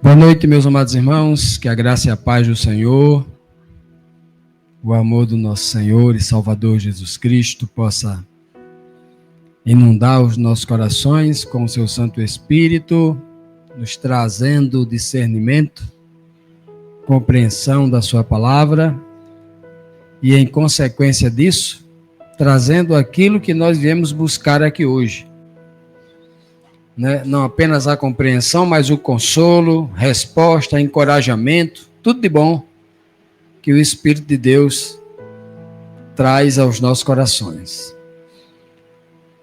Boa noite, meus amados irmãos, que a graça e a paz do Senhor, o amor do nosso Senhor e Salvador Jesus Cristo possa inundar os nossos corações com o seu Santo Espírito, nos trazendo discernimento, compreensão da sua palavra e, em consequência disso, trazendo aquilo que nós viemos buscar aqui hoje. Não apenas a compreensão, mas o consolo, resposta, encorajamento, tudo de bom que o Espírito de Deus traz aos nossos corações.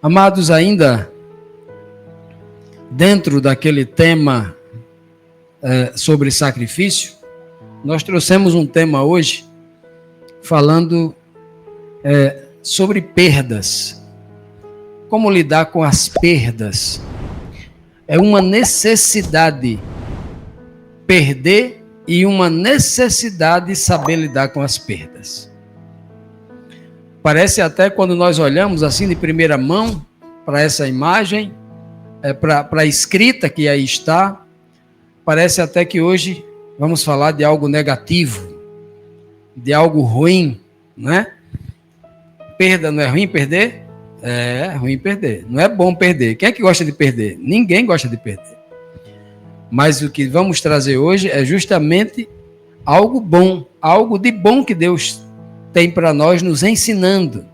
Amados, ainda dentro daquele tema sobre sacrifício, nós trouxemos um tema hoje falando sobre perdas. Como lidar com as perdas? É uma necessidade perder e uma necessidade saber lidar com as perdas. Parece até quando nós olhamos assim de primeira mão para essa imagem, para a escrita que aí está, parece até que hoje vamos falar de algo negativo, de algo ruim, né? Perda não é ruim perder? É ruim perder, não é bom perder. Quem é que gosta de perder? Ninguém gosta de perder. Mas o que vamos trazer hoje é justamente algo bom, algo de bom que Deus tem para nós, nos ensinando.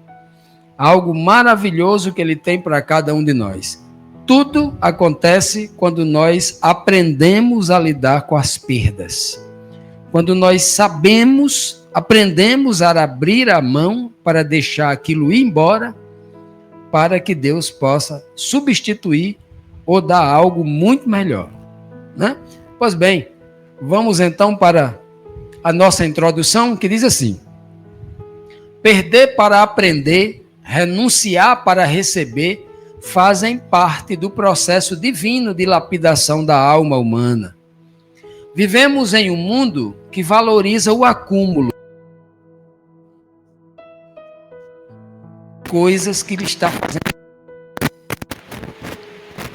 Algo maravilhoso que Ele tem para cada um de nós. Tudo acontece quando nós aprendemos a lidar com as perdas. Quando nós aprendemos a abrir a mão para deixar aquilo ir embora, para que Deus possa substituir ou dar algo muito melhor, né? Pois bem, vamos então para a nossa introdução, que diz assim: perder para aprender, renunciar para receber, fazem parte do processo divino de lapidação da alma humana. Vivemos em um mundo que valoriza o acúmulo, coisas que ele está fazendo,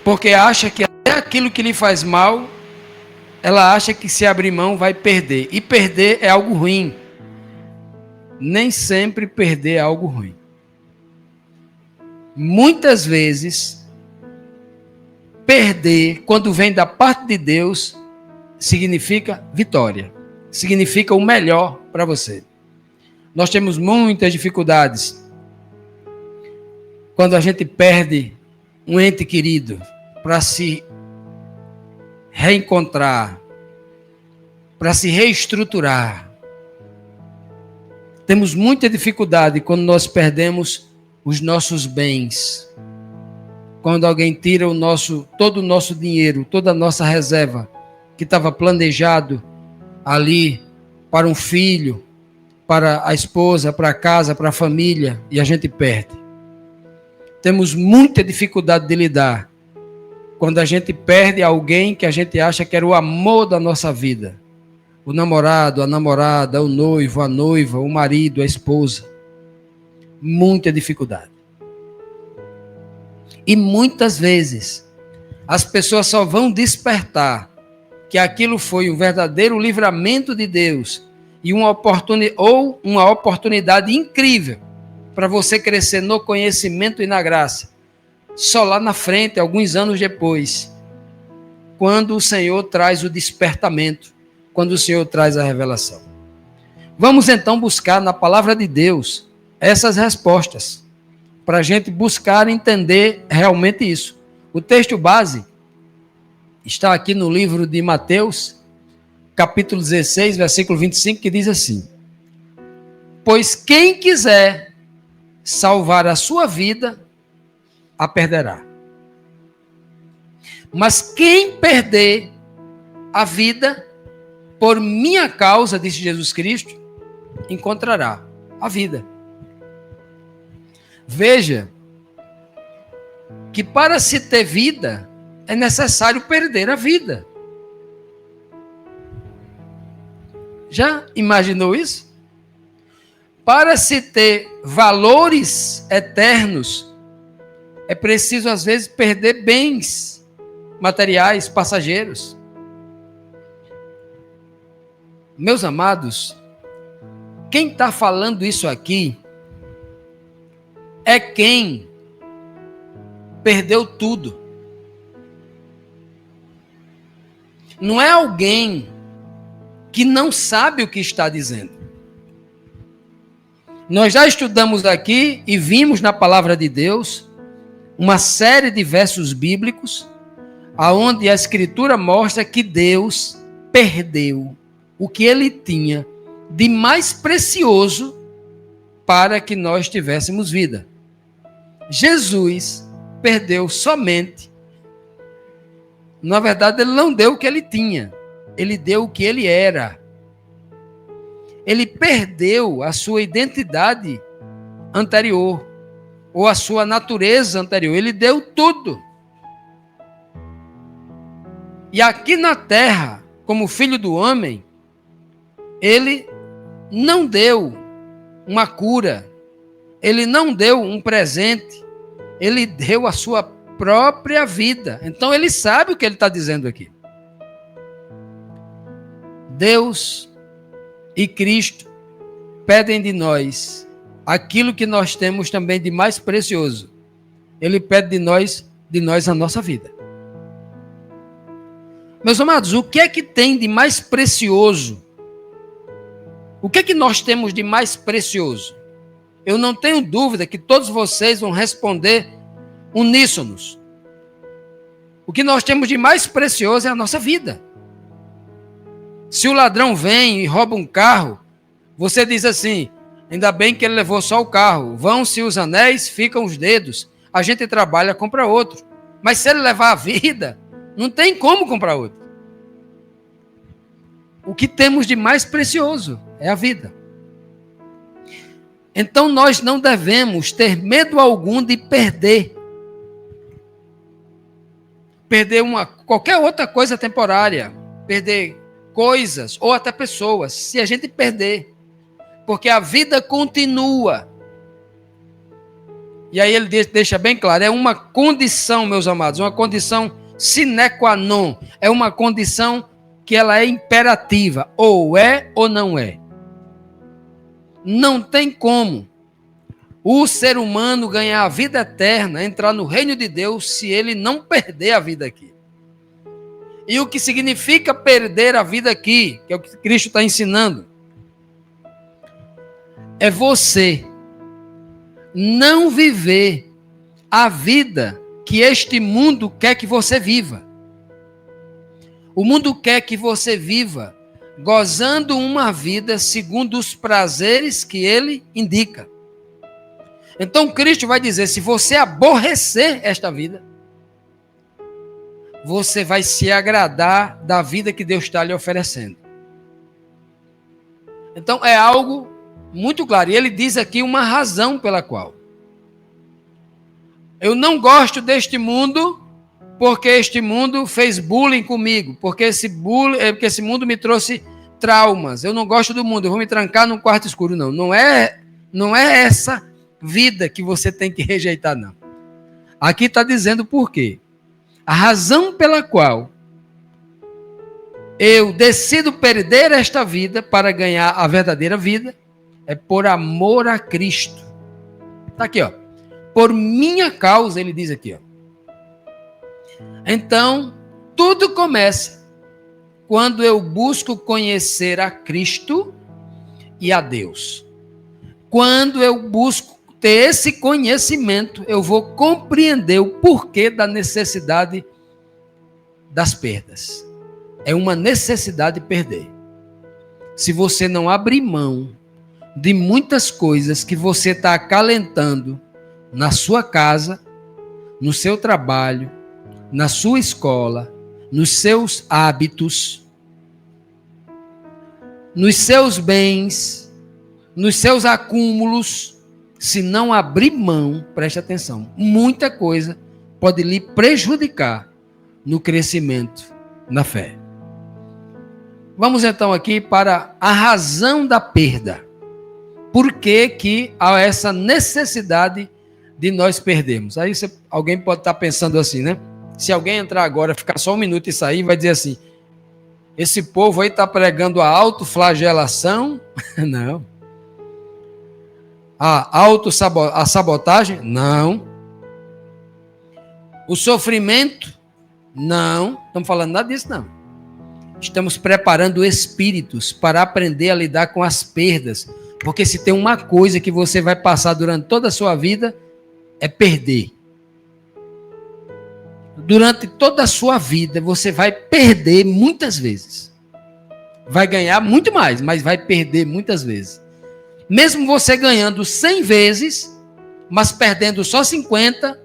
porque acha que até aquilo que lhe faz mal, ela acha que se abrir mão vai perder, e perder é algo ruim. Nem sempre perder é algo ruim. Muitas vezes perder, quando vem da parte de Deus, significa vitória, significa o melhor para você. Nós temos muitas dificuldades quando a gente perde um ente querido para se reencontrar, para se reestruturar. Temos muita dificuldade quando nós perdemos os nossos bens. Quando alguém tira todo o nosso dinheiro, toda a nossa reserva, que estava planejado ali para um filho, para a esposa, para a casa, para a família, e a gente perde. Temos muita dificuldade de lidar quando a gente perde alguém que a gente acha que era o amor da nossa vida. O namorado, a namorada, o noivo, a noiva, o marido, a esposa. Muita dificuldade. E muitas vezes as pessoas só vão despertar que aquilo foi um verdadeiro livramento de Deus e uma oportunidade incrível para você crescer no conhecimento e na graça, só lá na frente, alguns anos depois, quando o Senhor traz o despertamento, quando o Senhor traz a revelação. Vamos então buscar na palavra de Deus essas respostas, para a gente buscar entender realmente isso. O texto base está aqui no livro de Mateus, capítulo 16, versículo 25, que diz assim: pois quem quiser salvar a sua vida, a perderá. Mas quem perder a vida por minha causa, disse Jesus Cristo, encontrará a vida. Veja que para se ter vida, é necessário perder a vida. Já imaginou isso? Para se ter valores eternos, é preciso, às vezes, perder bens materiais, passageiros. Meus amados, quem está falando isso aqui é quem perdeu tudo. Não é alguém que não sabe o que está dizendo. Nós já estudamos aqui e vimos na palavra de Deus uma série de versos bíblicos aonde a Escritura mostra que Deus perdeu o que ele tinha de mais precioso para que nós tivéssemos vida. Jesus perdeu somente, na verdade ele não deu o que ele tinha, ele deu o que ele era. Ele perdeu a sua identidade anterior, ou a sua natureza anterior, ele deu tudo. E aqui na terra, como filho do homem, ele não deu uma cura, ele não deu um presente, ele deu a sua própria vida. Então ele sabe o que ele está dizendo aqui. Deus e Cristo pedem de nós aquilo que nós temos também de mais precioso. Ele pede de nós a nossa vida. Meus amados, o que é que tem de mais precioso? O que é que nós temos de mais precioso? Eu não tenho dúvida que todos vocês vão responder uníssonos. O que nós temos de mais precioso é a nossa vida. Se o ladrão vem e rouba um carro, você diz assim, ainda bem que ele levou só o carro. Vão-se os anéis, ficam os dedos. A gente trabalha, compra outro. Mas se ele levar a vida, não tem como comprar outro. O que temos de mais precioso é a vida. Então nós não devemos ter medo algum de perder. Perder qualquer outra coisa temporária. Perder coisas ou até pessoas, se a gente perder. Porque a vida continua. E aí ele deixa bem claro, é uma condição, meus amados, uma condição sine qua non. É uma condição que ela é imperativa, ou é ou não é. Não tem como o ser humano ganhar a vida eterna, entrar no reino de Deus, se ele não perder a vida aqui. E o que significa perder a vida aqui, que é o que Cristo está ensinando, é você não viver a vida que este mundo quer que você viva. O mundo quer que você viva gozando uma vida segundo os prazeres que ele indica. Então Cristo vai dizer, se você aborrecer esta vida, você vai se agradar da vida que Deus está lhe oferecendo. Então é algo muito claro. E ele diz aqui uma razão pela qual. Eu não gosto deste mundo porque este mundo fez bullying comigo. Porque esse mundo me trouxe traumas. Eu não gosto do mundo, eu vou me trancar num quarto escuro. Não, não é essa vida que você tem que rejeitar, não. Aqui está dizendo por quê. A razão pela qual eu decido perder esta vida para ganhar a verdadeira vida é por amor a Cristo. Está aqui, ó. Por minha causa, ele diz aqui, ó. Então, tudo começa quando eu busco conhecer a Cristo e a Deus. Quando eu busco ter esse conhecimento, eu vou compreender o porquê da necessidade das perdas. É uma necessidade perder. Se você não abrir mão de muitas coisas que você está acalentando na sua casa, no seu trabalho, na sua escola, nos seus hábitos, nos seus bens, nos seus acúmulos, se não abrir mão, preste atenção, muita coisa pode lhe prejudicar no crescimento na fé. Vamos então aqui para a razão da perda. Por que há essa necessidade de nós perdermos? Aí alguém pode estar pensando assim, né? Se alguém entrar agora, ficar só um minuto e sair, vai dizer assim, Esse povo aí está pregando a autoflagelação? Não. A sabotagem? Não. O sofrimento? Não. Estamos falando nada disso, não. Estamos preparando espíritos para aprender a lidar com as perdas. Porque se tem uma coisa que você vai passar durante toda a sua vida, é perder. Durante toda a sua vida, você vai perder muitas vezes. Vai ganhar muito mais, mas vai perder muitas vezes. Mesmo você ganhando 100 vezes, mas perdendo só 50,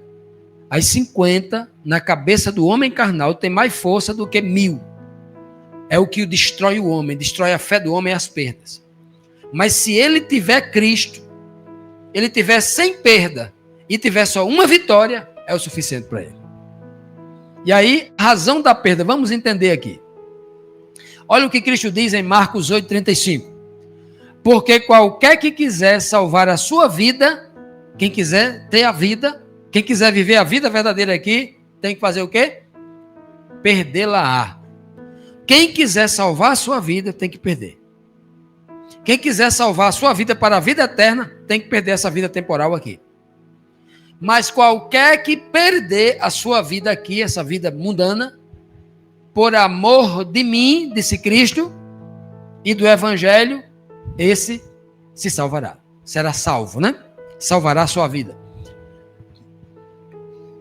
as 50, na cabeça do homem carnal, tem mais força do que 1000. É o que destrói o homem, destrói a fé do homem e as perdas. Mas se ele tiver Cristo, ele tiver sem perda e tiver só uma vitória, é o suficiente para ele. E aí, a razão da perda, vamos entender aqui. Olha o que Cristo diz em Marcos 8,35. Porque qualquer que quiser salvar a sua vida, quem quiser ter a vida, quem quiser viver a vida verdadeira aqui, tem que fazer o quê? Perdê-la-á. Quem quiser salvar a sua vida, tem que perder. Quem quiser salvar a sua vida para a vida eterna, tem que perder essa vida temporal aqui. Mas qualquer que perder a sua vida aqui, essa vida mundana, por amor de mim, disse Cristo, e do Evangelho, esse se salvará. Será salvo, né? Salvará a sua vida.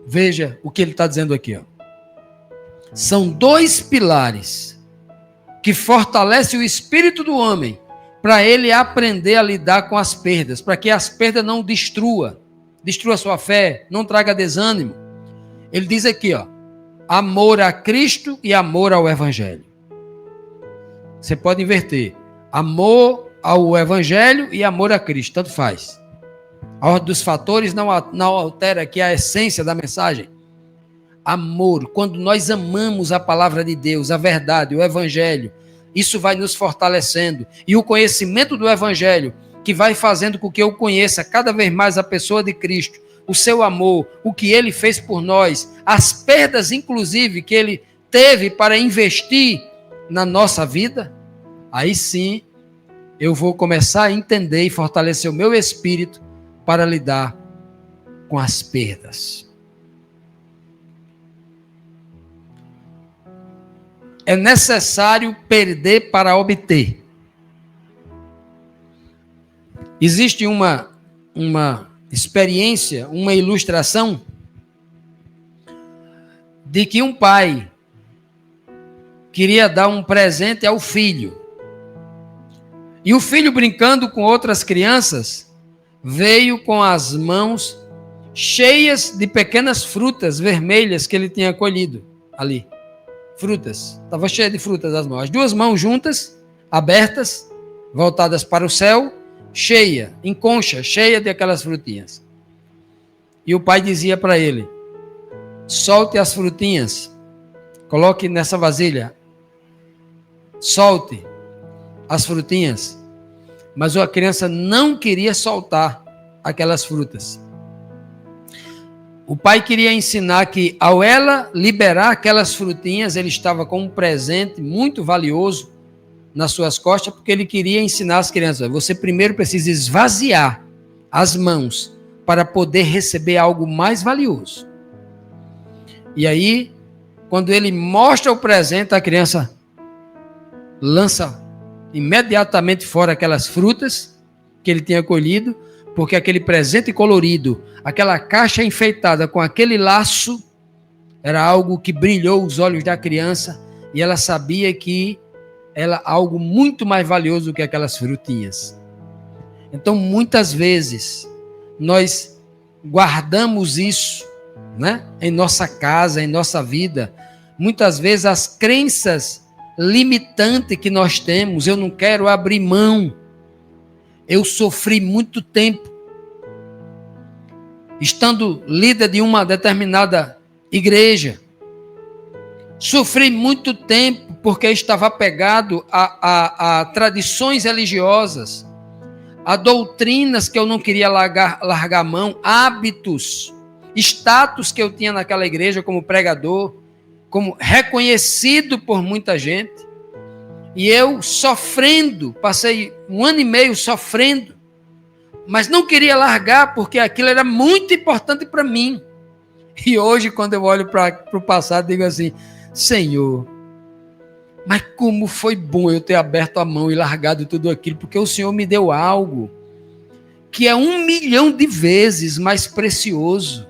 Veja o que ele está dizendo aqui. Ó. São 2 pilares que fortalecem o espírito do homem para ele aprender a lidar com as perdas, para que as perdas não destrua sua fé, não traga desânimo. Ele diz aqui, ó, amor a Cristo e amor ao Evangelho. Você pode inverter. Amor ao Evangelho e amor a Cristo, tanto faz. A ordem dos fatores não altera aqui a essência da mensagem. Amor, quando nós amamos a palavra de Deus, a verdade, o Evangelho, isso vai nos fortalecendo. E o conhecimento do Evangelho, que vai fazendo com que eu conheça cada vez mais a pessoa de Cristo, o seu amor, o que ele fez por nós, as perdas, inclusive, que ele teve para investir na nossa vida, aí sim eu vou começar a entender e fortalecer o meu espírito para lidar com as perdas. É necessário perder para obter. Existe uma experiência, uma ilustração de que um pai queria dar um presente ao filho. E o filho, brincando com outras crianças, veio com as mãos cheias de pequenas frutas vermelhas que ele tinha colhido ali. Frutas. Estava cheia de frutas as mãos. As 2 mãos juntas, abertas, voltadas para o céu, cheia, em concha, cheia de aquelas frutinhas. E o pai dizia para ele, solte as frutinhas, coloque nessa vasilha, solte as frutinhas. Mas a criança não queria soltar aquelas frutas. O pai queria ensinar que, ao ela liberar aquelas frutinhas, ele estava com um presente muito valioso nas suas costas, porque ele queria ensinar as crianças, você primeiro precisa esvaziar as mãos para poder receber algo mais valioso. E aí, quando ele mostra o presente, a criança lança imediatamente fora aquelas frutas que ele tinha colhido, porque aquele presente colorido, aquela caixa enfeitada com aquele laço, era algo que brilhou os olhos da criança, e ela sabia que era algo muito mais valioso do que aquelas frutinhas. Então, muitas vezes, nós guardamos isso, né, em nossa casa, em nossa vida. Muitas vezes, as crenças limitantes que nós temos, eu não quero abrir mão. Eu sofri muito tempo, estando líder de uma determinada igreja. Sofri muito tempo porque estava apegado a tradições religiosas, a doutrinas que eu não queria largar a mão, hábitos, status que eu tinha naquela igreja como pregador, como reconhecido por muita gente. E eu sofrendo, passei 1 ano e meio sofrendo, mas não queria largar porque aquilo era muito importante para mim. E hoje, quando eu olho para o passado, digo assim: Senhor, mas como foi bom eu ter aberto a mão e largado tudo aquilo, porque o Senhor me deu algo que é 1 milhão de vezes mais precioso.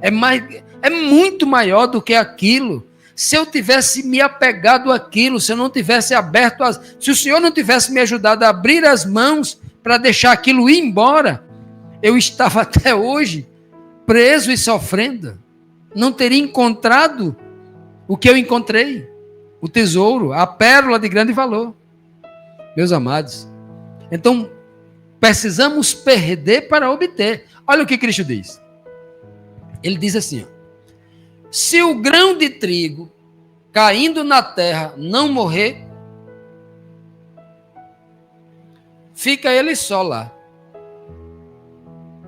É muito maior do que aquilo. Se eu tivesse me apegado àquilo, se eu não tivesse aberto se o Senhor não tivesse me ajudado a abrir as mãos para deixar aquilo ir embora, eu estava até hoje preso e sofrendo. Não teria encontrado o que eu encontrei, o tesouro, a pérola de grande valor. Meus amados, então precisamos perder para obter. Olha o que Cristo diz. Ele diz assim, ó: se o grão de trigo caindo na terra não morrer, fica ele só lá.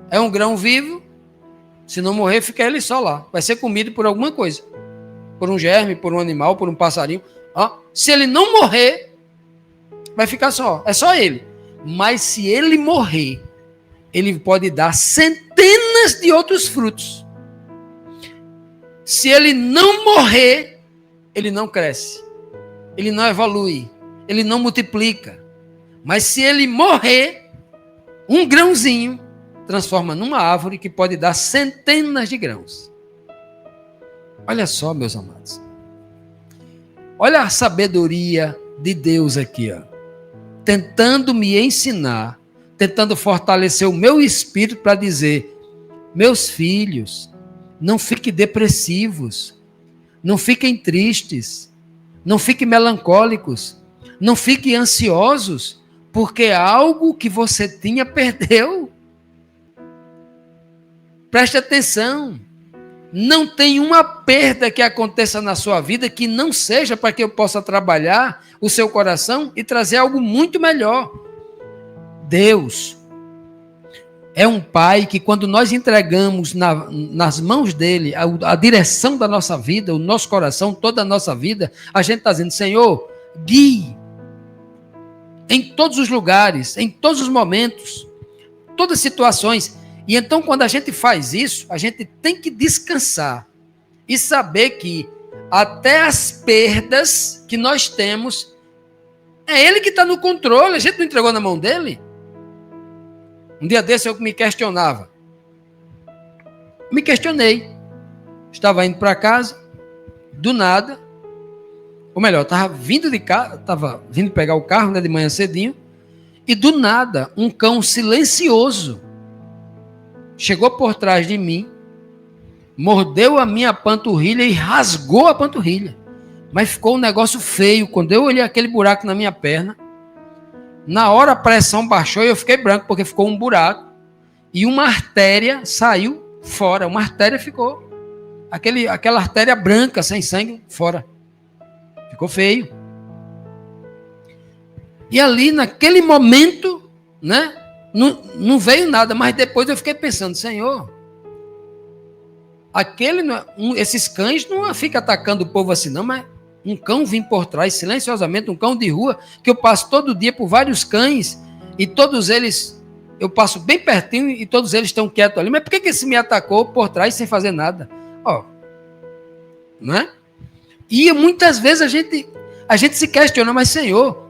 É um grão vivo, se não morrer, fica ele só lá. Vai ser comido por alguma coisa. Por um germe, por um animal, por um passarinho. Se ele não morrer, vai ficar só. É só ele. Mas se ele morrer, ele pode dar centenas de outros frutos. Se ele não morrer, ele não cresce, ele não evolui, ele não multiplica. Mas se ele morrer, um grãozinho transforma numa árvore que pode dar centenas de grãos. Olha só, meus amados. Olha a sabedoria de Deus aqui, ó. Tentando me ensinar, tentando fortalecer o meu espírito para dizer: meus filhos, não fiquem depressivos, não fiquem tristes, não fiquem melancólicos, não fiquem ansiosos, porque algo que você tinha perdeu. Preste atenção, não tem uma perda que aconteça na sua vida que não seja para que eu possa trabalhar o seu coração e trazer algo muito melhor. Deus é um pai que, quando nós entregamos nas mãos dele a direção da nossa vida, o nosso coração, toda a nossa vida, a gente está dizendo: Senhor, guie em todos os lugares, em todos os momentos, todas as situações. E então, quando a gente faz isso, a gente tem que descansar e saber que até as perdas que nós temos, é ele que está no controle, a gente não entregou na mão dele. Um dia desse eu me questionava. Me questionei. Estava indo para casa, do nada. Ou melhor, estava vindo de casa, estava vindo pegar o carro, né, de manhã cedinho. E do nada, um cão silencioso chegou por trás de mim, mordeu a minha panturrilha e rasgou a panturrilha. Mas ficou um negócio feio. Quando eu olhei aquele buraco na minha perna, na hora a pressão baixou e eu fiquei branco, porque ficou um buraco e uma artéria saiu fora. Uma artéria ficou, aquela artéria branca, sem sangue, fora. Ficou feio. E ali, naquele momento, né, não veio nada, mas depois eu fiquei pensando: Senhor, esses cães não ficam atacando o povo assim não, mas um cão vem por trás, silenciosamente, um cão de rua, que eu passo todo dia por vários cães, e todos eles, eu passo bem pertinho, e todos eles estão quietos ali. Mas por que esse me atacou por trás sem fazer nada? Não é? E muitas vezes a gente se questiona: mas Senhor,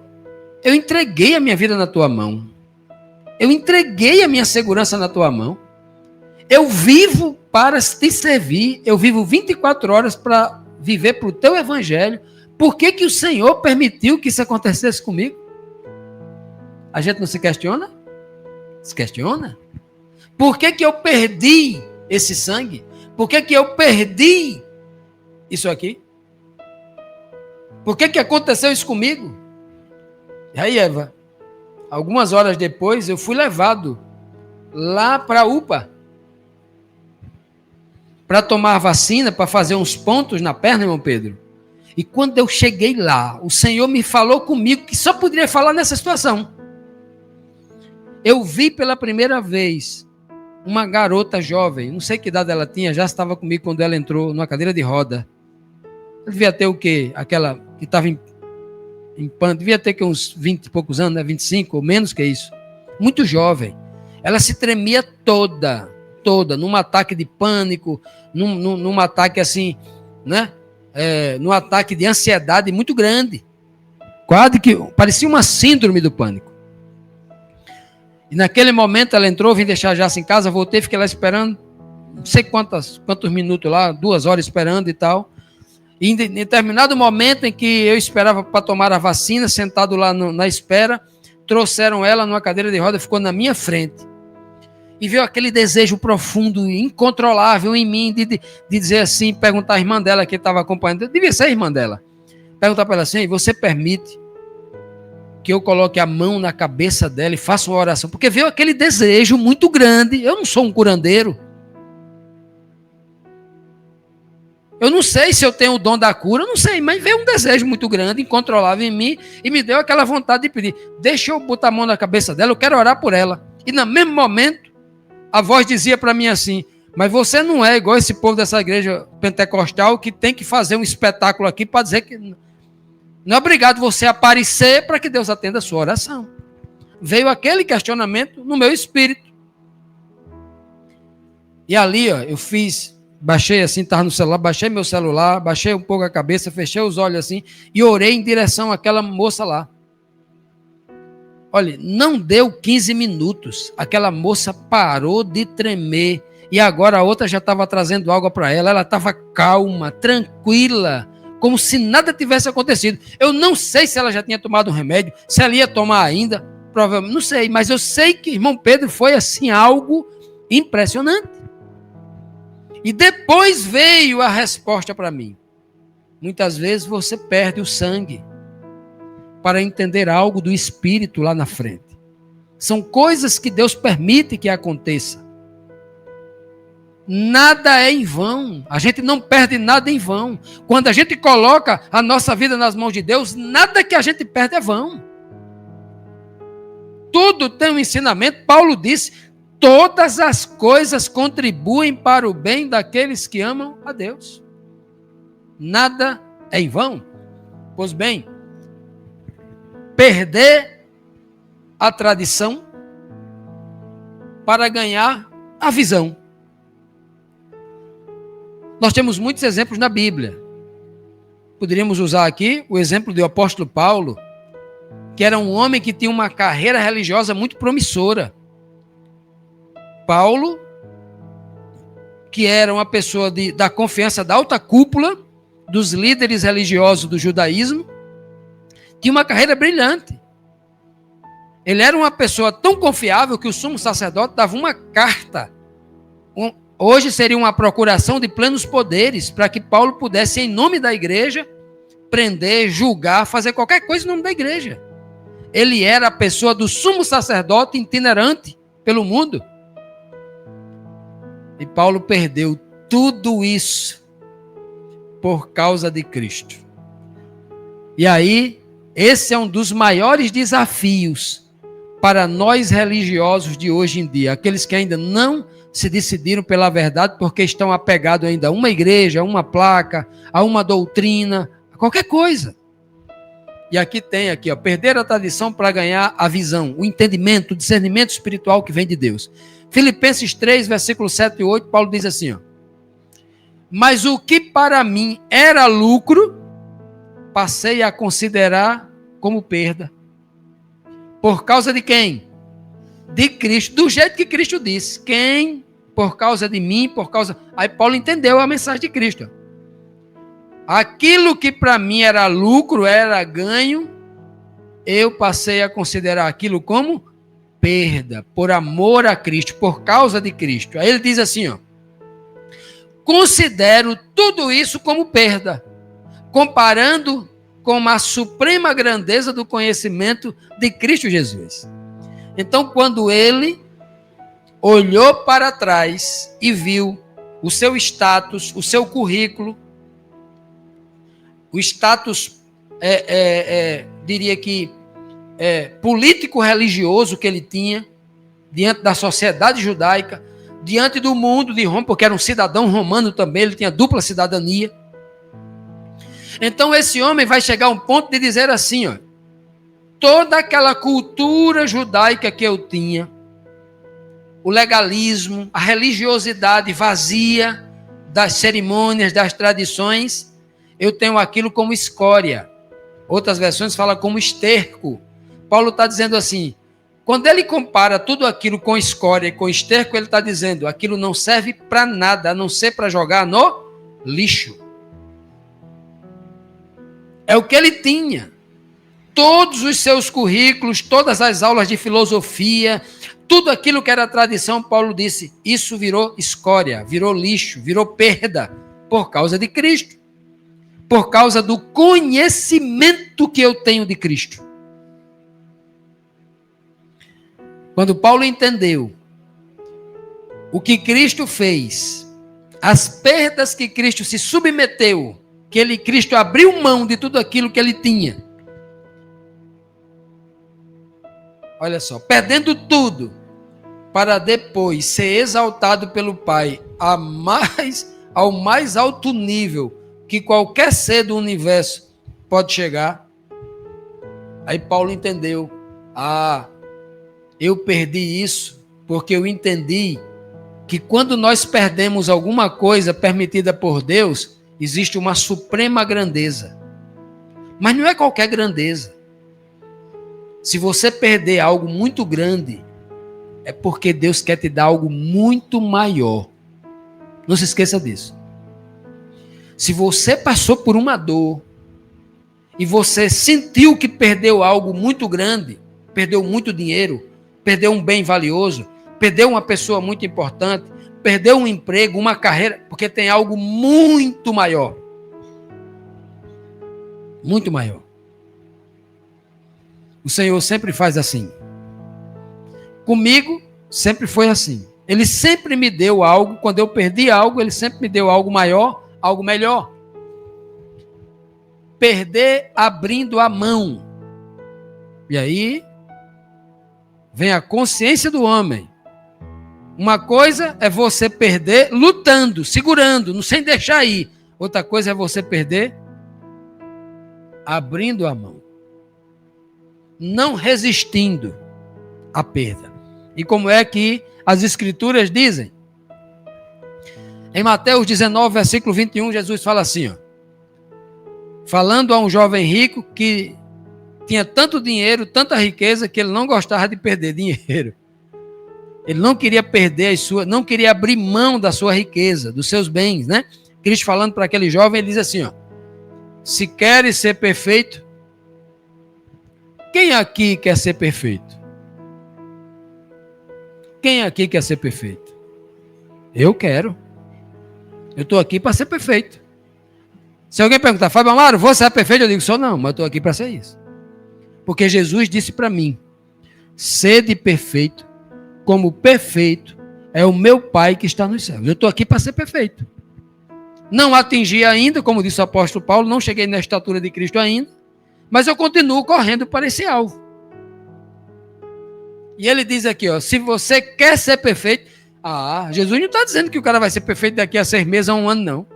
eu entreguei a minha vida na tua mão, eu entreguei a minha segurança na tua mão, eu vivo para te servir, eu vivo 24 horas para viver para o teu evangelho. Por que o Senhor permitiu que isso acontecesse comigo? A gente não se questiona? Se questiona? Por que eu perdi esse sangue? Por que eu perdi isso aqui? Por que aconteceu isso comigo? E aí, Eva, algumas horas depois, eu fui levado lá para a UPA para tomar a vacina, para fazer uns pontos na perna, irmão Pedro. E quando eu cheguei lá, o Senhor me falou comigo que só poderia falar nessa situação. Eu vi pela primeira vez uma garota jovem, não sei que idade ela tinha, já estava comigo quando ela entrou numa cadeira de roda. Ela devia ter o quê? Aquela que estava em pânico, devia ter que uns 20 e poucos anos, né? 25 ou menos que isso. Muito jovem. Ela se tremia toda, num ataque de pânico, num ataque assim, né? Num ataque de ansiedade muito grande. Quase que parecia uma síndrome do pânico. E naquele momento ela entrou, vim deixar a Jace em casa, voltei, fiquei lá esperando, não sei quantos minutos lá, 2 horas esperando e tal. E em determinado momento em que eu esperava para tomar a vacina, sentado lá na espera, trouxeram ela numa cadeira de roda, ficou na minha frente. E veio aquele desejo profundo, incontrolável em mim, de dizer assim, perguntar à irmã dela que estava acompanhando, devia ser a irmã dela, perguntar para ela assim: você permite que eu coloque a mão na cabeça dela e faça uma oração? Porque veio aquele desejo muito grande. Eu não sou um curandeiro. Eu não sei se eu tenho o dom da cura, eu não sei, mas veio um desejo muito grande, incontrolável em mim, e me deu aquela vontade de pedir: deixa eu botar a mão na cabeça dela, eu quero orar por ela. E no mesmo momento, a voz dizia para mim assim: mas você não é igual esse povo dessa igreja pentecostal que tem que fazer um espetáculo aqui para dizer que não é obrigado você aparecer para que Deus atenda a sua oração. Veio aquele questionamento no meu espírito. E ali, ó, eu baixei assim, estava no celular, baixei meu celular, baixei um pouco a cabeça, fechei os olhos assim e orei em direção àquela moça lá. Olha, não deu 15 minutos, aquela moça parou de tremer e agora a outra já estava trazendo água para ela. Ela estava calma, tranquila, como se nada tivesse acontecido. Eu não sei se ela já tinha tomado um remédio, se ela ia tomar ainda, provavelmente, não sei, mas eu sei que irmão Pedro foi assim algo impressionante. E depois veio a resposta para mim. Muitas vezes você perde o sangue para entender algo do Espírito lá na frente. São coisas que Deus permite que aconteça. Nada é em vão. A gente não perde nada em vão. Quando a gente coloca a nossa vida nas mãos de Deus, nada que a gente perde é vão. Tudo tem um ensinamento. Paulo disse: todas as coisas contribuem para o bem daqueles que amam a Deus. Nada é em vão. Pois bem, perder a tradição para ganhar a visão. Nós temos muitos exemplos na Bíblia. Poderíamos usar aqui o exemplo do apóstolo Paulo, que era um homem que tinha uma carreira religiosa muito promissora. Paulo, que era uma pessoa da confiança da alta cúpula, dos líderes religiosos do judaísmo, tinha uma carreira brilhante. Ele era uma pessoa tão confiável que o sumo sacerdote dava uma carta. Hoje seria uma procuração de plenos poderes para que Paulo pudesse, em nome da igreja, prender, julgar, fazer qualquer coisa em nome da igreja. Ele era a pessoa do sumo sacerdote itinerante pelo mundo. E Paulo perdeu tudo isso por causa de Cristo. E aí, esse é um dos maiores desafios para nós religiosos de hoje em dia, aqueles que ainda não se decidiram pela verdade porque estão apegados ainda a uma igreja, a uma placa, a uma doutrina, a qualquer coisa. E aqui tem, ó, perder a tradição para ganhar a visão, o entendimento, o discernimento espiritual que vem de Deus. Filipenses 3, versículos 7 e 8, Paulo diz assim, ó: mas o que para mim era lucro, passei a considerar como perda. Por causa de quem? De Cristo, do jeito que Cristo disse. Quem? Por causa de mim, por causa... Aí Paulo entendeu a mensagem de Cristo. Aquilo que para mim era lucro, era ganho, eu passei a considerar aquilo como perda, por amor a Cristo, por causa de Cristo. Aí ele diz assim, ó: considero tudo isso como perda, comparando com a suprema grandeza do conhecimento de Cristo Jesus. Então, quando ele olhou para trás e viu o seu status, o seu currículo, o status, diria que, político-religioso que ele tinha, diante da sociedade judaica, diante do mundo de Roma, porque era um cidadão romano também, ele tinha dupla cidadania. Então esse homem vai chegar a um ponto de dizer assim, ó: toda aquela cultura judaica que eu tinha, o legalismo, a religiosidade vazia das cerimônias, das tradições, eu tenho aquilo como escória. Outras versões falam como esterco. Paulo está dizendo assim, quando ele compara tudo aquilo com escória e com esterco, ele está dizendo, aquilo não serve para nada, a não ser para jogar no lixo. É o que ele tinha. Todos os seus currículos, todas as aulas de filosofia, tudo aquilo que era tradição, Paulo disse, isso virou escória, virou lixo, virou perda, por causa de Cristo. Por causa do conhecimento que eu tenho de Cristo. Quando Paulo entendeu o que Cristo fez, as perdas que Cristo se submeteu, que Cristo abriu mão de tudo aquilo que ele tinha. Olha só, perdendo tudo, para depois ser exaltado pelo Pai ao mais alto nível que qualquer ser do universo pode chegar. Aí Paulo entendeu, eu perdi isso porque eu entendi que quando nós perdemos alguma coisa permitida por Deus, existe uma suprema grandeza. Mas não é qualquer grandeza. Se você perder algo muito grande, é porque Deus quer te dar algo muito maior. Não se esqueça disso. Se você passou por uma dor e você sentiu que perdeu algo muito grande, perdeu muito dinheiro, perdeu um bem valioso, perdeu uma pessoa muito importante, perdeu um emprego, uma carreira, porque tem algo muito maior. Muito maior. O Senhor sempre faz assim. Comigo, sempre foi assim. Ele sempre me deu algo, quando eu perdi algo, ele sempre me deu algo maior, algo melhor. Perder abrindo a mão. E aí, vem a consciência do homem. Uma coisa é você perder lutando, segurando, sem deixar ir. Outra coisa é você perder abrindo a mão. Não resistindo à perda. E como é que as Escrituras dizem? Em Mateus 19, versículo 21, Jesus fala assim, falando a um jovem rico que tinha tanto dinheiro, tanta riqueza, que ele não gostava de perder dinheiro. Ele não queria perder não queria abrir mão da sua riqueza, dos seus bens, né? Cristo falando para aquele jovem, ele diz assim, se queres ser perfeito, quem aqui quer ser perfeito? Quem aqui quer ser perfeito? Eu quero. Eu estou aqui para ser perfeito. Se alguém perguntar, Fábio Amaro, você é perfeito? Eu digo, sou não, mas estou aqui para ser isso. Porque Jesus disse para mim, sede perfeito, como perfeito é o meu Pai que está nos céus. Eu estou aqui para ser perfeito. Não atingi ainda, como disse o apóstolo Paulo, não cheguei na estatura de Cristo ainda, mas eu continuo correndo para esse alvo. E ele diz aqui, se você quer ser perfeito, Jesus não está dizendo que o cara vai ser perfeito daqui a 6 meses, a 1 ano, não.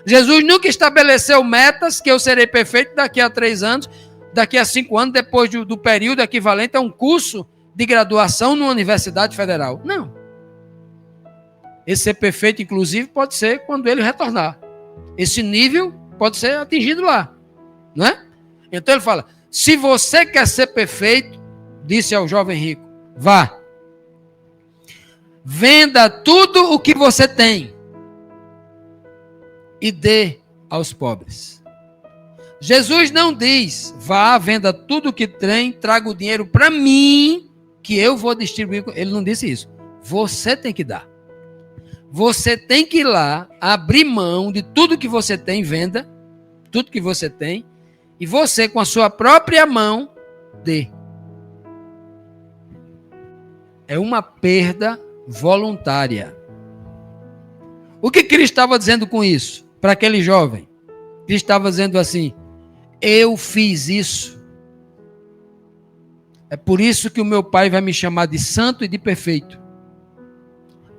Jesus nunca estabeleceu metas que eu serei perfeito daqui a 3 anos, daqui a 5 anos, depois do período equivalente a um curso de graduação numa universidade federal. Não. Esse ser perfeito, inclusive, pode ser quando ele retornar. Esse nível pode ser atingido lá. Não é? Então ele fala, se você quer ser perfeito, disse ao jovem rico, vá. Venda tudo o que você tem e dê aos pobres. Jesus não diz, vá, venda tudo o que tem, traga o dinheiro para mim, que eu vou distribuir. Ele não disse isso. Você tem que dar. Você tem que ir lá, abrir mão de tudo que você tem, venda, tudo que você tem, e você, com a sua própria mão, dê. É uma perda voluntária. O que Cristo estava dizendo com isso? Para aquele jovem. Cristo estava dizendo assim, eu fiz isso. É por isso que o meu Pai vai me chamar de santo e de perfeito.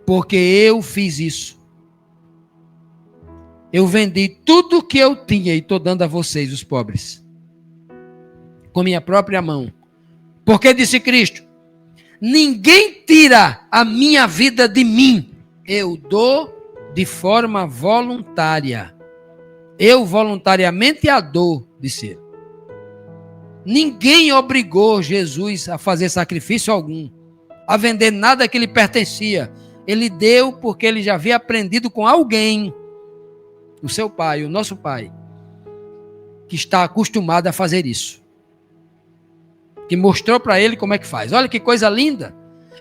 Porque eu fiz isso. Eu vendi tudo que eu tinha e estou dando a vocês, os pobres. Com minha própria mão. Porque disse Cristo: ninguém tira a minha vida de mim, eu dou de forma voluntária. Eu voluntariamente a dou, disse ele. Ninguém obrigou Jesus a fazer sacrifício algum, a vender nada que lhe pertencia. Ele deu porque ele já havia aprendido com alguém, o seu pai, o nosso pai, que está acostumado a fazer isso, que mostrou para ele como é que faz. Olha que coisa linda.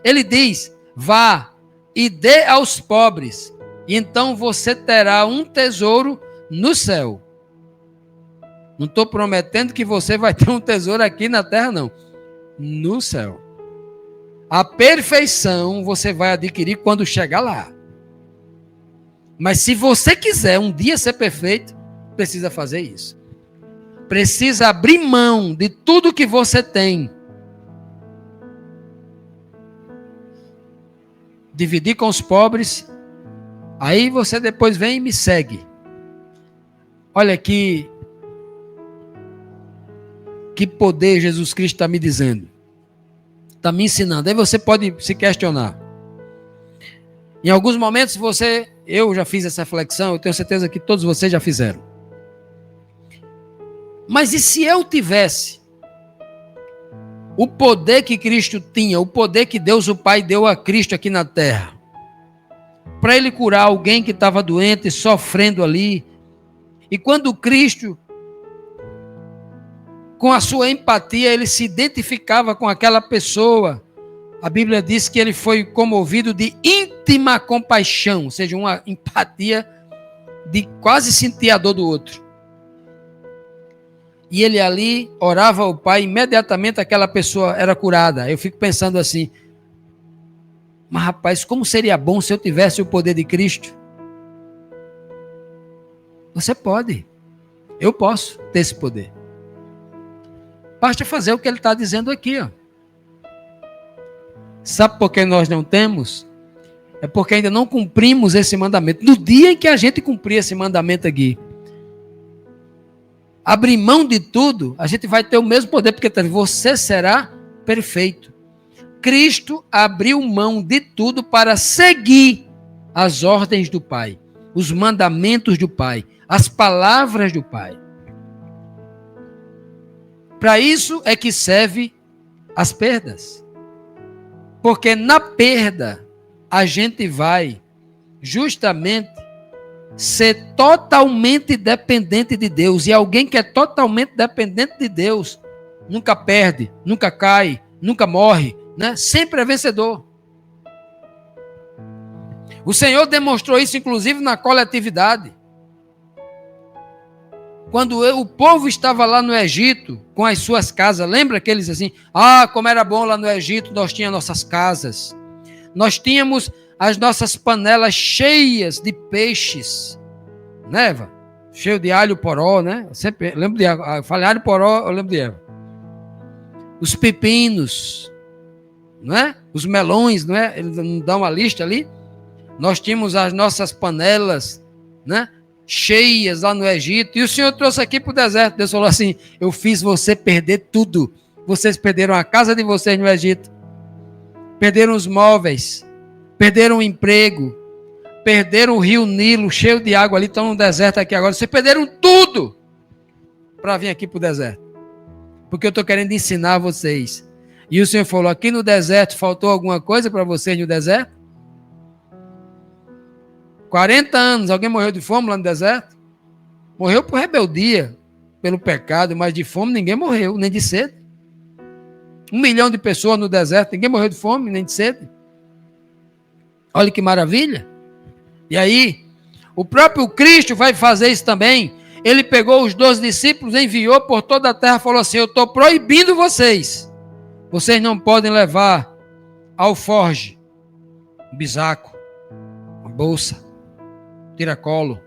Ele diz: vá e dê aos pobres, e então você terá um tesouro no céu. Não estou prometendo que você vai ter um tesouro aqui na terra, não. No céu. A perfeição você vai adquirir quando chegar lá. Mas se você quiser um dia ser perfeito, precisa fazer isso. Precisa abrir mão de tudo que você tem. Dividir com os pobres. Aí você depois vem e me segue. Olha aqui. Que poder Jesus Cristo está me dizendo. Está me ensinando. Aí você pode se questionar. Em alguns momentos eu já fiz essa reflexão, eu tenho certeza que todos vocês já fizeram. Mas e se eu tivesse o poder que Cristo tinha, o poder que Deus o Pai deu a Cristo aqui na terra, para ele curar alguém que estava doente, sofrendo ali, e quando Cristo, com a sua empatia, ele se identificava com aquela pessoa, a Bíblia diz que ele foi comovido de íntima compaixão, ou seja, uma empatia de quase sentir a dor do outro. E ele ali orava ao Pai, imediatamente aquela pessoa era curada. Eu fico pensando assim, mas rapaz, como seria bom se eu tivesse o poder de Cristo? Você pode, eu posso ter esse poder. Basta fazer o que ele está dizendo aqui, ó. Sabe por que nós não temos? É porque ainda não cumprimos esse mandamento. No dia em que a gente cumprir esse mandamento aqui, abrir mão de tudo, a gente vai ter o mesmo poder, porque você será perfeito. Cristo abriu mão de tudo para seguir as ordens do Pai, os mandamentos do Pai, as palavras do Pai. Para isso é que serve as perdas. Porque na perda a gente vai justamente ser totalmente dependente de Deus. E alguém que é totalmente dependente de Deus nunca perde, nunca cai, nunca morre, né? Sempre é vencedor. O Senhor demonstrou isso inclusive na coletividade. Quando o povo estava lá no Egito, com as suas casas, lembra que eles assim, como era bom lá no Egito, nós tínhamos nossas casas, nós tínhamos as nossas panelas cheias de peixes, né, Eva? Cheio de alho poró, né? Eu sempre lembro de Eva. Eu falei alho poró, eu lembro de Eva. Os pepinos, não é? Os melões, não é? Eles não dão uma lista ali. Nós tínhamos as nossas panelas, né? Cheias lá no Egito, e o Senhor trouxe aqui para o deserto. Deus falou assim: eu fiz você perder tudo. Vocês perderam a casa de vocês no Egito, perderam os móveis, perderam o emprego, perderam o rio Nilo cheio de água ali, estão no deserto aqui agora. Vocês perderam tudo para vir aqui para o deserto, porque eu estou querendo ensinar vocês. E o Senhor falou: aqui no deserto faltou alguma coisa para vocês no deserto? 40 anos, alguém morreu de fome lá no deserto? Morreu por rebeldia, pelo pecado, mas de fome ninguém morreu, nem de sede. 1 milhão de pessoas no deserto, ninguém morreu de fome, nem de sede. Olha que maravilha. E aí, o próprio Cristo vai fazer isso também. Ele pegou os 12 discípulos, enviou por toda a terra, falou assim: eu estou proibindo vocês. Vocês não podem levar alforge, um bisaco, uma bolsa, tiracolo,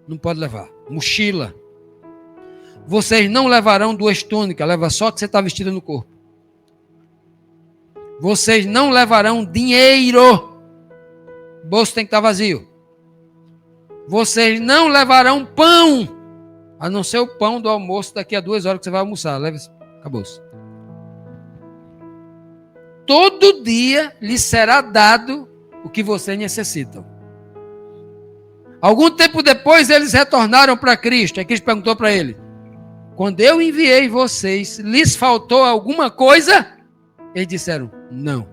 não pode levar. Mochila. Vocês não levarão 2 túnicas, leva só que você está vestido no corpo. Vocês não levarão dinheiro. O bolso tem que estar vazio. Vocês não levarão pão, a não ser o pão do almoço daqui a 2 horas que você vai almoçar. Leve, acabou-se. todo dia lhe será dado o que vocês necessitam. Algum tempo depois, eles retornaram para Cristo. Aí Cristo perguntou para ele: quando eu enviei vocês, lhes faltou alguma coisa? Eles disseram: não.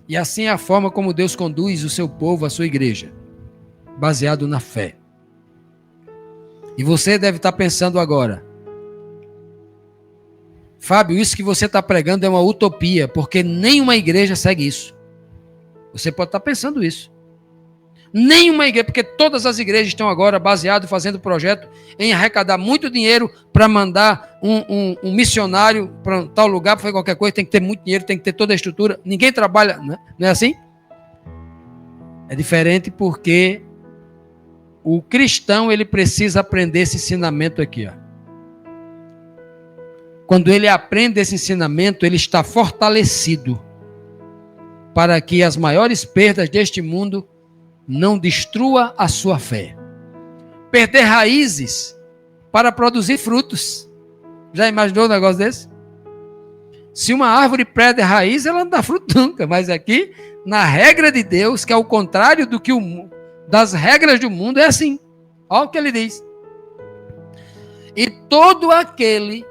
E assim é a forma como Deus conduz o seu povo, a sua igreja, baseado na fé. E você deve estar pensando agora: Fábio, isso que você está pregando é uma utopia, porque nenhuma igreja segue isso. Você pode estar pensando isso. Nenhuma igreja, porque todas as igrejas estão agora baseadas, fazendo projeto em arrecadar muito dinheiro para mandar um missionário para tal lugar, para fazer qualquer coisa, tem que ter muito dinheiro, tem que ter toda a estrutura. Ninguém trabalha, né? Não é assim? É diferente porque o cristão, ele precisa aprender esse ensinamento aqui, ó. Quando ele aprende esse ensinamento, ele está fortalecido para que as maiores perdas deste mundo não destrua a sua fé. Perder raízes para produzir frutos. Já imaginou um negócio desse? Se uma árvore perde raiz, ela não dá fruto nunca. Mas aqui, na regra de Deus, que é o contrário do que das regras do mundo, é assim. Olha o que ele diz. E todo aquele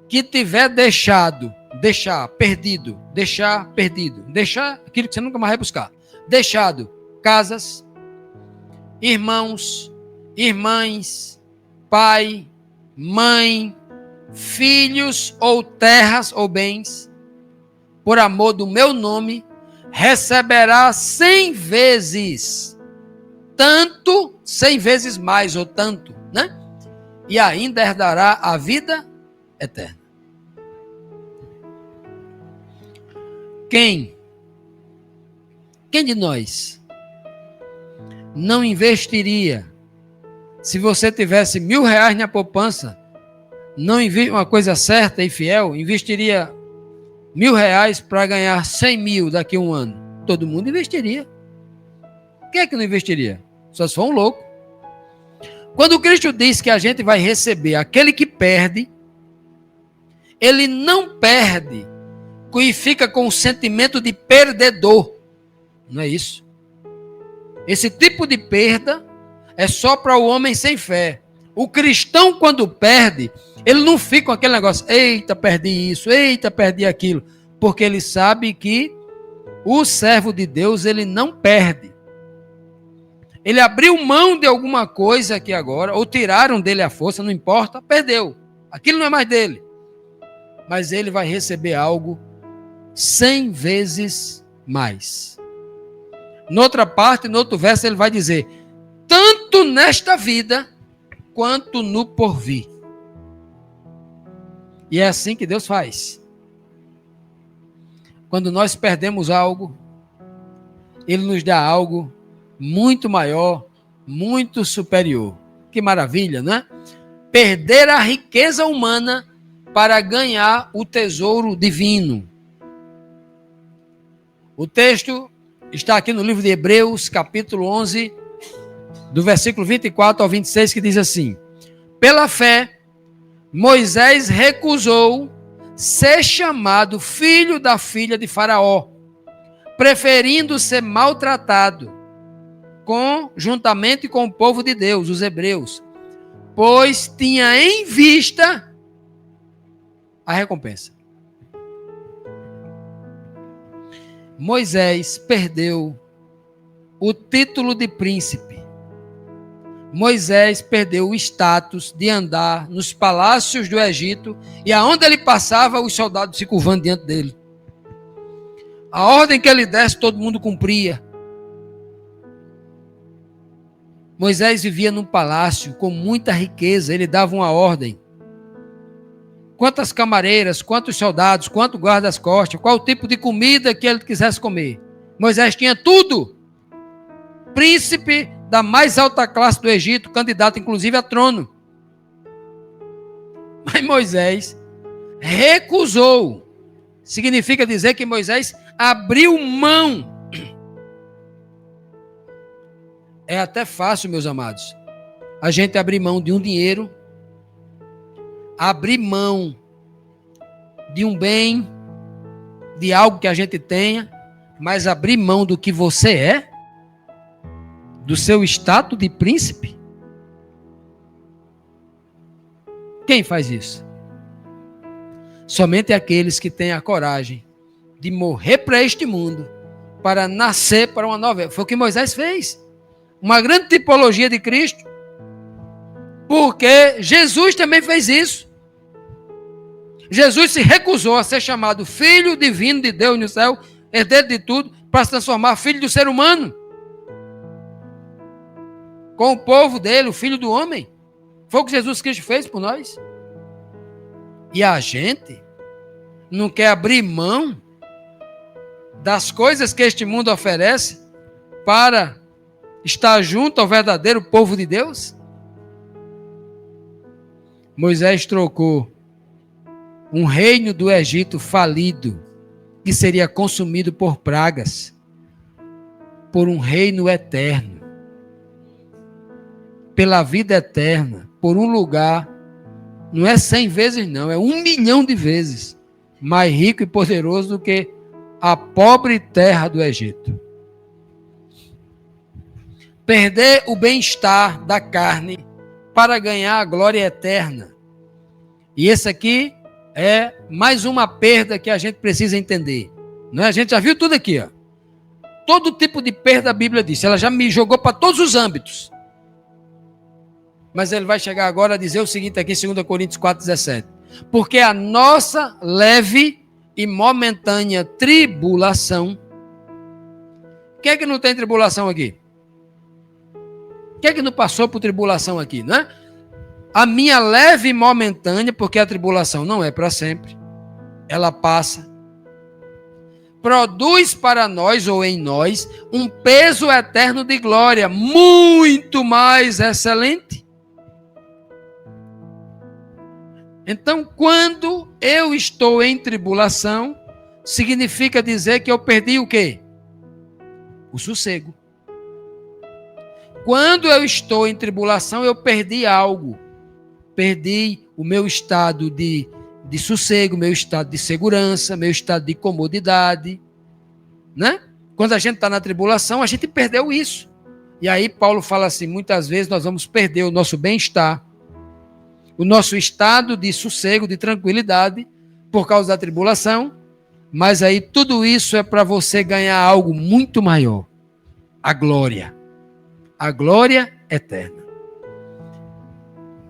que tiver perdido aquilo que você nunca mais vai buscar, deixado casas, irmãos, irmãs, pai, mãe, filhos ou terras ou bens, por amor do meu nome, receberá 100 vezes, tanto, 100 vezes mais ou tanto, né? E ainda herdará a vida eterna. Quem de nós não investiria, se você tivesse R$1.000 na poupança, não uma coisa certa e fiel, investiria R$1.000 para ganhar 100 mil daqui a um ano? Todo mundo investiria. Quem é que não investiria? Só se for um louco. Quando Cristo diz que a gente vai receber aquele que perde, ele não perde e fica com o sentimento de perdedor. Não é isso? Esse tipo de perda é só para o homem sem fé. O cristão, quando perde, ele não fica com aquele negócio: eita, perdi isso, eita, perdi aquilo. Porque ele sabe que o servo de Deus, ele não perde. Ele abriu mão de alguma coisa aqui agora, ou tiraram dele a força, não importa, perdeu. Aquilo não é mais dele. Mas ele vai receber algo 100 vezes mais. Noutra parte, no outro verso, ele vai dizer: tanto nesta vida, quanto no porvir. E é assim que Deus faz. Quando nós perdemos algo, Ele nos dá algo muito maior, muito superior. Que maravilha, né? Perder a riqueza humana para ganhar o tesouro divino. O texto está aqui no livro de Hebreus, capítulo 11, do versículo 24 ao 26, que diz assim: pela fé, Moisés recusou ser chamado filho da filha de Faraó, preferindo ser maltratado juntamente com o povo de Deus, os hebreus, pois tinha em vista a recompensa. Moisés perdeu o título de príncipe. Moisés perdeu o status de andar nos palácios do Egito e aonde ele passava, os soldados se curvando diante dele. A ordem que ele desse, todo mundo cumpria. Moisés vivia num palácio com muita riqueza, ele dava uma ordem. Quantas camareiras, quantos soldados, quanto guardas-costas, qual o tipo de comida que ele quisesse comer. Moisés tinha tudo. Príncipe da mais alta classe do Egito, candidato inclusive a trono. Mas Moisés recusou. Significa dizer que Moisés abriu mão. É até fácil, meus amados, a gente abrir mão de um dinheiro, abrir mão de um bem, de algo que a gente tenha, mas abrir mão do que você é, do seu status de príncipe? Quem faz isso? Somente aqueles que têm a coragem de morrer para este mundo, para nascer para uma nova. Foi o que Moisés fez. Uma grande tipologia de Cristo. Porque Jesus também fez isso. Jesus se recusou a ser chamado Filho Divino de Deus no céu, herdeiro de tudo, para se transformar filho do ser humano. Com o povo dele, o Filho do Homem. Foi o que Jesus Cristo fez por nós. E a gente não quer abrir mão das coisas que este mundo oferece para estar junto ao verdadeiro povo de Deus? Moisés trocou um reino do Egito falido, que seria consumido por pragas, por um reino eterno, pela vida eterna, por um lugar, não é 100 vezes não, é 1 milhão de vezes mais rico e poderoso do que a pobre terra do Egito. Perder o bem-estar da carne para ganhar a glória eterna. E esse aqui é mais uma perda que a gente precisa entender. Não é? A gente já viu tudo aqui, ó. Todo tipo de perda a Bíblia diz. Ela já me jogou para todos os âmbitos. Mas ele vai chegar agora a dizer o seguinte aqui, 2 Coríntios 4,17. Porque a nossa leve e momentânea tribulação. Quem é que não tem tribulação aqui? Quem é que não passou por tribulação aqui, não é? A minha leve e momentânea, porque a tribulação não é para sempre. Ela passa. Produz para nós, ou em nós, um peso eterno de glória, muito mais excelente. Então, quando eu estou em tribulação, significa dizer que eu perdi o quê? O sossego. Quando eu estou em tribulação, eu perdi algo. Perdi o meu estado de sossego, meu estado de segurança, meu estado de comodidade. Né? Quando a gente está na tribulação, a gente perdeu isso. E aí Paulo fala assim, muitas vezes nós vamos perder o nosso bem-estar, o nosso estado de sossego, de tranquilidade, por causa da tribulação, mas aí tudo isso é para você ganhar algo muito maior, a glória eterna.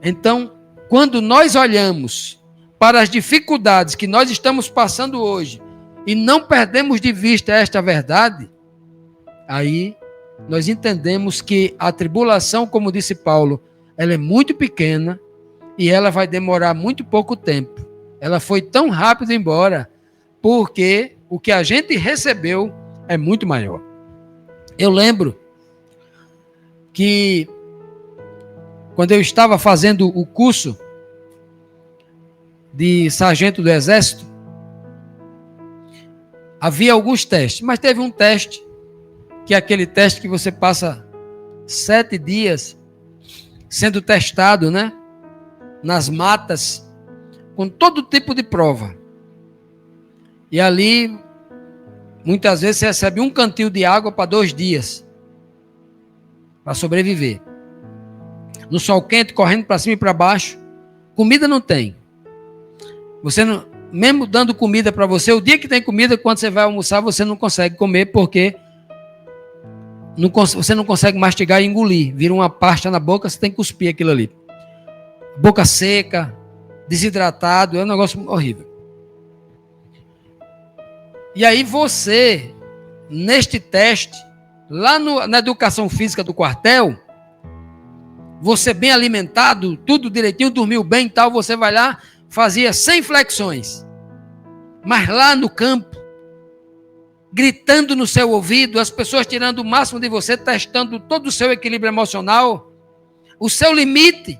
Então, quando nós olhamos para as dificuldades que nós estamos passando hoje e não perdemos de vista esta verdade, aí nós entendemos que a tribulação, como disse Paulo, ela é muito pequena e ela vai demorar muito pouco tempo. Ela foi tão rápido embora porque o que a gente recebeu é muito maior. Eu lembro que quando eu estava fazendo o curso de sargento do Exército, havia alguns testes, mas teve um teste, que é aquele teste que você passa 7 dias sendo testado, né? Nas matas, com todo tipo de prova. E ali, muitas vezes, você recebe um cantil de água para 2 dias, para sobreviver. No sol quente, correndo para cima e para baixo, comida não tem. Você não, mesmo dando comida para você, o dia que tem comida, quando você vai almoçar, você não consegue comer, porque você não consegue mastigar e engolir. Vira uma pasta na boca, você tem que cuspir aquilo ali. Boca seca, desidratado, é um negócio horrível. E aí você, neste teste, lá na educação física do quartel, você bem alimentado, tudo direitinho, dormiu bem e tal, você vai lá, fazia 100 flexões. Mas lá no campo, gritando no seu ouvido, as pessoas tirando o máximo de você, testando todo o seu equilíbrio emocional, o seu limite.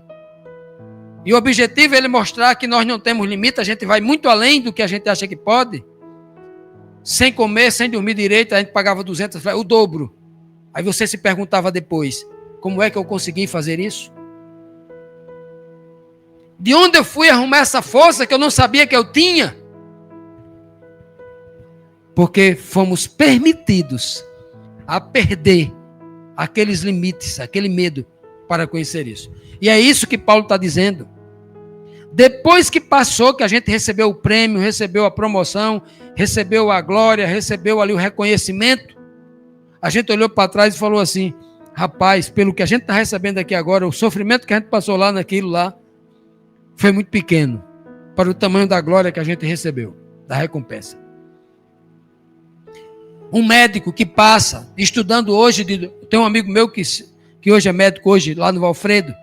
E o objetivo é ele mostrar que nós não temos limite, a gente vai muito além do que a gente acha que pode. Sem comer, sem dormir direito, a gente pagava 200, o dobro. Aí você se perguntava depois, como é que eu consegui fazer isso? De onde eu fui arrumar essa força que eu não sabia que eu tinha? Porque fomos permitidos a perder aqueles limites, aquele medo para conhecer isso. E é isso que Paulo está dizendo. Depois que passou, que a gente recebeu o prêmio, recebeu a promoção, recebeu a glória, recebeu ali o reconhecimento, a gente olhou para trás e falou assim: rapaz, pelo que a gente está recebendo aqui agora, o sofrimento que a gente passou lá naquilo lá, foi muito pequeno para o tamanho da glória que a gente recebeu, da recompensa. Um médico que passa, estudando hoje, tem um amigo meu que hoje é médico, hoje lá no Valfredo,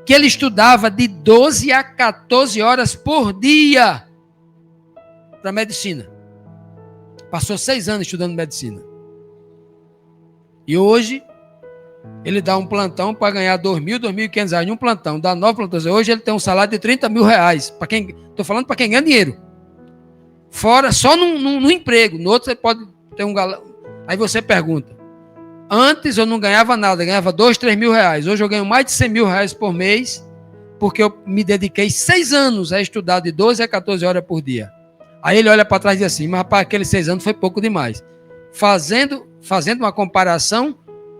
que ele estudava de 12 a 14 horas por dia para medicina. Passou 6 anos estudando medicina. E hoje, ele dá um plantão para ganhar 2.000, 2.500 reais em um plantão, dá 9 plantões. Hoje ele tem um salário de 30 mil reais. Estou falando para quem ganha dinheiro. Fora, só no emprego. No outro você pode ter um galão. Aí você pergunta: antes eu não ganhava nada, ganhava 2, 3 mil reais. Hoje eu ganho mais de 100 mil reais por mês, porque eu me dediquei 6 anos a estudar de 12 a 14 horas por dia. Aí ele olha para trás e diz assim: mas rapaz, aqueles 6 anos foi pouco demais. Fazendo uma comparação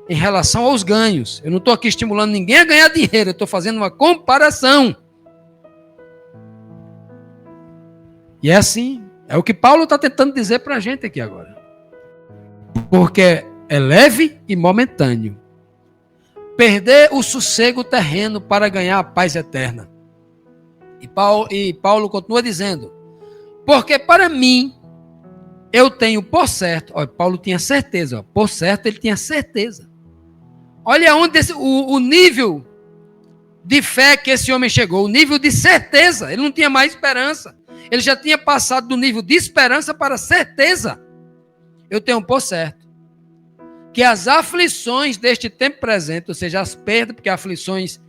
em relação aos ganhos. Eu não estou aqui estimulando ninguém a ganhar dinheiro, eu estou fazendo uma comparação. E é assim, é o que Paulo está tentando dizer para a gente aqui agora. Porque é leve e momentâneo. Perder o sossego terreno para ganhar a paz eterna. E Paulo continua dizendo: porque para mim, eu tenho por certo. Olha, Paulo tinha certeza. Por certo, ele tinha certeza. Olha onde o nível de fé que esse homem chegou. O nível de certeza. Ele não tinha mais esperança. Ele já tinha passado do nível de esperança para certeza. Eu tenho por certo que as aflições deste tempo presente, ou seja, as perdas, porque aflições,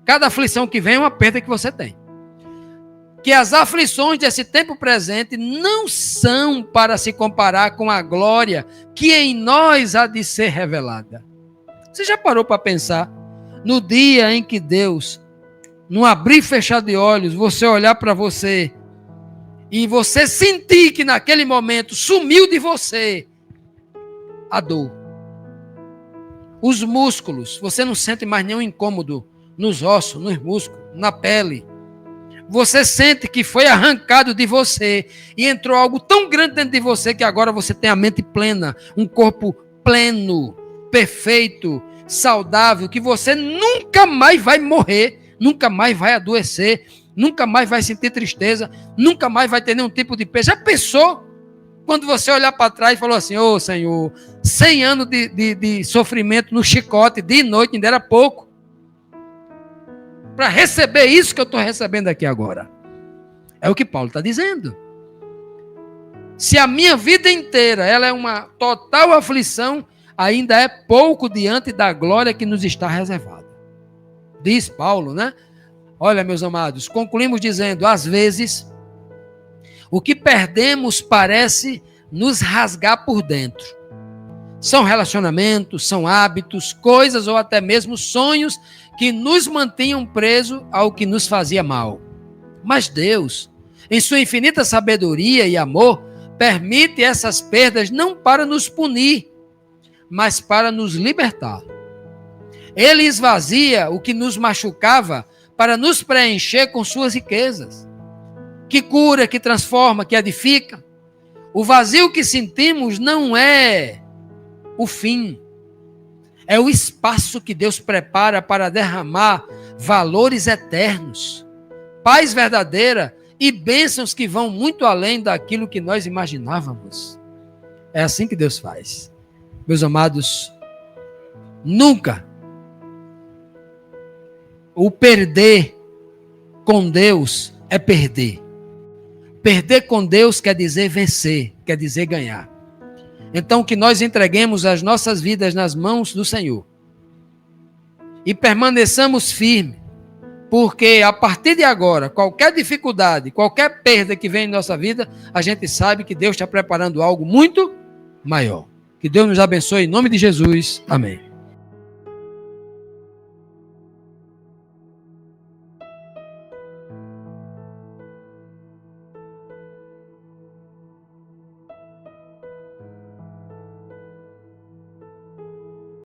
cada aflição que vem é uma perda que você tem. Que as aflições desse tempo presente não são para se comparar com a glória que em nós há de ser revelada. Você já parou para pensar no dia em que Deus, num abrir e fechar de olhos, você olhar para você e você sentir que naquele momento sumiu de você a dor, os músculos, você não sente mais nenhum incômodo nos ossos, nos músculos, na pele. Você sente que foi arrancado de você e entrou algo tão grande dentro de você que agora você tem a mente plena, um corpo pleno, perfeito, saudável, que você nunca mais vai morrer, nunca mais vai adoecer, nunca mais vai sentir tristeza, nunca mais vai ter nenhum tipo de peso. Já pensou? Quando você olhar para trás e falou assim: ô Senhor, 100 anos de sofrimento no chicote, de noite, ainda era pouco para receber isso que eu estou recebendo aqui agora. É o que Paulo está dizendo. Se a minha vida inteira ela é uma total aflição, ainda é pouco diante da glória que nos está reservada. Diz Paulo, né? Olha, meus amados, concluímos dizendo: às vezes, o que perdemos parece nos rasgar por dentro. São relacionamentos, são hábitos, coisas ou até mesmo sonhos que nos mantinham presos ao que nos fazia mal. Mas Deus, em sua infinita sabedoria e amor, permite essas perdas não para nos punir, mas para nos libertar. Ele esvazia o que nos machucava para nos preencher com suas riquezas, que cura, que transforma, que edifica. O vazio que sentimos não é o fim, é o espaço que Deus prepara para derramar valores eternos, paz verdadeira e bênçãos que vão muito além daquilo que nós imaginávamos. É assim que Deus faz. Meus amados, nunca o perder com Deus é perder. Perder com Deus quer dizer vencer, quer dizer ganhar. Então, que nós entreguemos as nossas vidas nas mãos do Senhor e permaneçamos firmes, porque a partir de agora, qualquer dificuldade, qualquer perda que vem em nossa vida, a gente sabe que Deus está preparando algo muito maior. Que Deus nos abençoe em nome de Jesus. Amém.